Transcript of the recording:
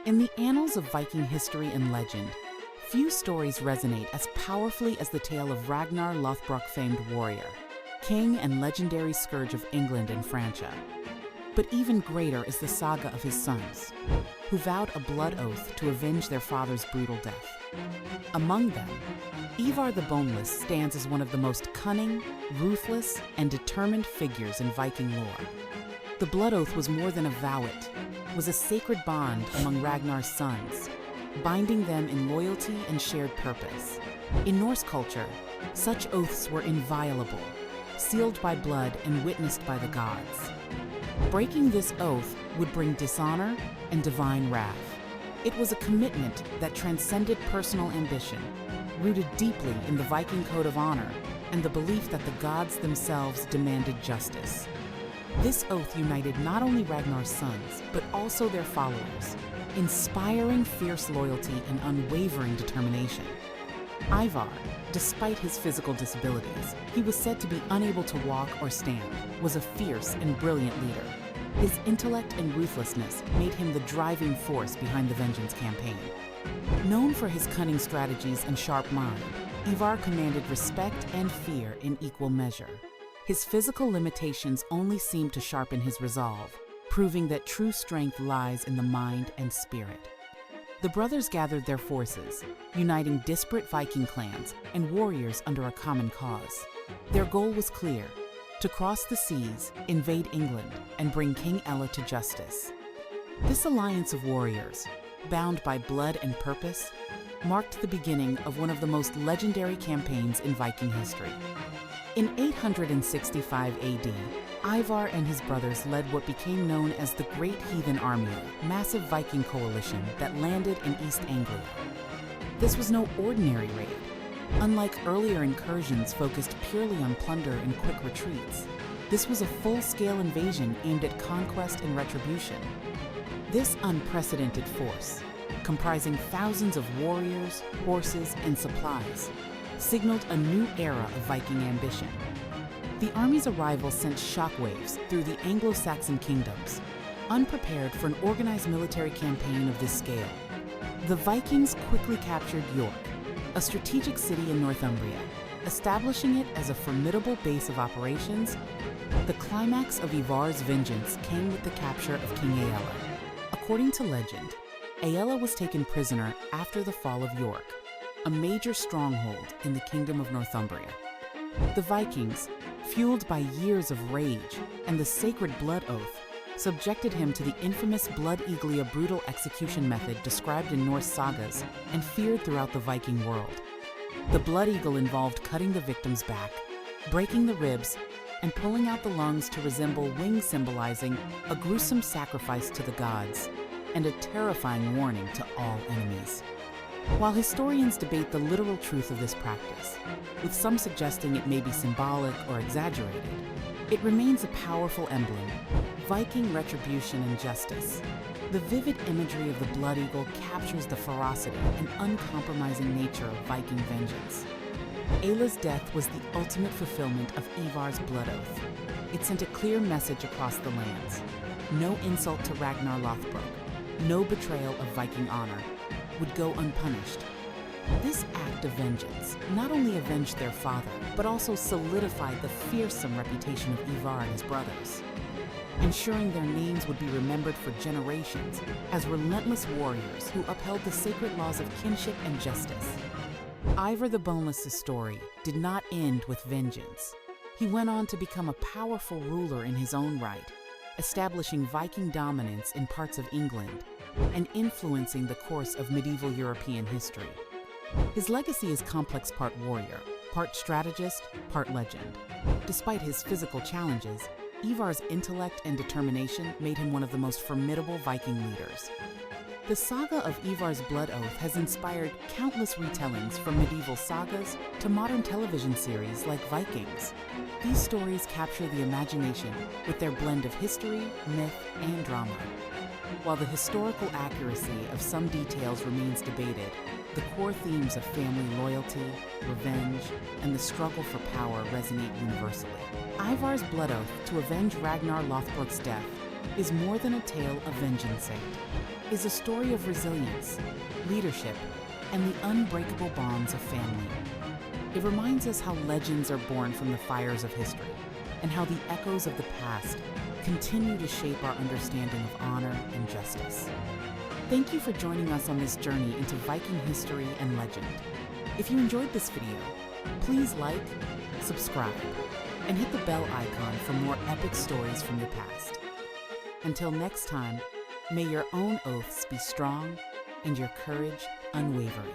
In the annals of Viking history and legend, few stories resonate as powerfully as the tale of Ragnar Lothbrok, famed warrior, king and legendary scourge of England and Francia. But even greater is the saga of his sons, who vowed a blood oath to avenge their father's brutal death. Among them, Ivar the Boneless stands as one of the most cunning, ruthless, and determined figures in Viking lore. The blood oath was more than a vow, it was a sacred bond among Ragnar's sons, binding them in loyalty and shared purpose. In Norse culture, such oaths were inviolable, sealed by blood and witnessed by the gods. Breaking this oath would bring dishonor and divine wrath. It was a commitment that transcended personal ambition, rooted deeply in the Viking code of honor and the belief that the gods themselves demanded justice. This oath united not only Ragnar's sons, but also their followers, inspiring fierce loyalty and unwavering determination. Ivar, despite his physical disabilities, he was said to be unable to walk or stand, was a fierce and brilliant leader. His intellect and ruthlessness made him the driving force behind the Vengeance campaign. Known for his cunning strategies and sharp mind, Ivar commanded respect and fear in equal measure. His physical limitations only seemed to sharpen his resolve, proving that true strength lies in the mind and spirit. The brothers gathered their forces, uniting disparate Viking clans and warriors under a common cause. Their goal was clear: to cross the seas, invade England, and bring King Ella to justice. This alliance of warriors, bound by blood and purpose, marked the beginning of one of the most legendary campaigns in Viking history. In 865 AD, Ivar and his brothers led what became known as the Great Heathen Army, a massive Viking coalition that landed in East Anglia. This was no ordinary raid. Unlike earlier incursions focused purely on plunder and quick retreats, this was a full-scale invasion aimed at conquest and retribution. This unprecedented force, comprising thousands of warriors, horses, and supplies, signaled a new era of Viking ambition. The army's arrival sent shockwaves through the Anglo-Saxon kingdoms. Unprepared for an organized military campaign of this scale, the Vikings quickly captured York, a strategic city in Northumbria, establishing it as a formidable base of operations. The climax of Ivar's vengeance came with the capture of King Aella. According to legend, Aella was taken prisoner after the fall of York, a major stronghold in the Kingdom of Northumbria. The Vikings, fueled by years of rage and the sacred blood oath, subjected him to the infamous blood eaglia brutal execution method described in Norse sagas and feared throughout the Viking world. The blood eagle involved cutting the victim's back, breaking the ribs, and pulling out the lungs to resemble wings, symbolizing a gruesome sacrifice to the gods and a terrifying warning to all enemies. While historians debate the literal truth of this practice, with some suggesting it may be symbolic or exaggerated, it remains a powerful emblem: Viking retribution and justice. The vivid imagery of the blood eagle captures the ferocity and uncompromising nature of Viking vengeance. Aella's death was the ultimate fulfillment of Ivar's blood oath. It sent a clear message across the lands: no insult to Ragnar Lothbrok, no betrayal of Viking honor would go unpunished. This act of vengeance not only avenged their father, but also solidified the fearsome reputation of Ivar and his brothers, ensuring their names would be remembered for generations as relentless warriors who upheld the sacred laws of kinship and justice. Ivar the Boneless' story did not end with vengeance. He went on to become a powerful ruler in his own right, establishing Viking dominance in parts of England and influencing the course of medieval European history. His legacy is complex: part warrior, part strategist, part legend. Despite his physical challenges, Ivar's intellect and determination made him one of the most formidable Viking leaders. The saga of Ivar's blood oath has inspired countless retellings, from medieval sagas to modern television series like Vikings. These stories capture the imagination with their blend of history, myth, and drama. While the historical accuracy of some details remains debated, the core themes of family loyalty, revenge, and the struggle for power resonate universally. Ivar's blood oath to avenge Ragnar Lothbrok's death is more than a tale of vengeance. is a story of resilience, leadership, and the unbreakable bonds of family. It reminds us how legends are born from the fires of history, and how the echoes of the past continue to shape our understanding of honor and justice. Thank you for joining us on this journey into Viking history and legend. If you enjoyed this video, please like, subscribe, and hit the bell icon for more epic stories from the past. Until next time, may your own oaths be strong and your courage unwavering.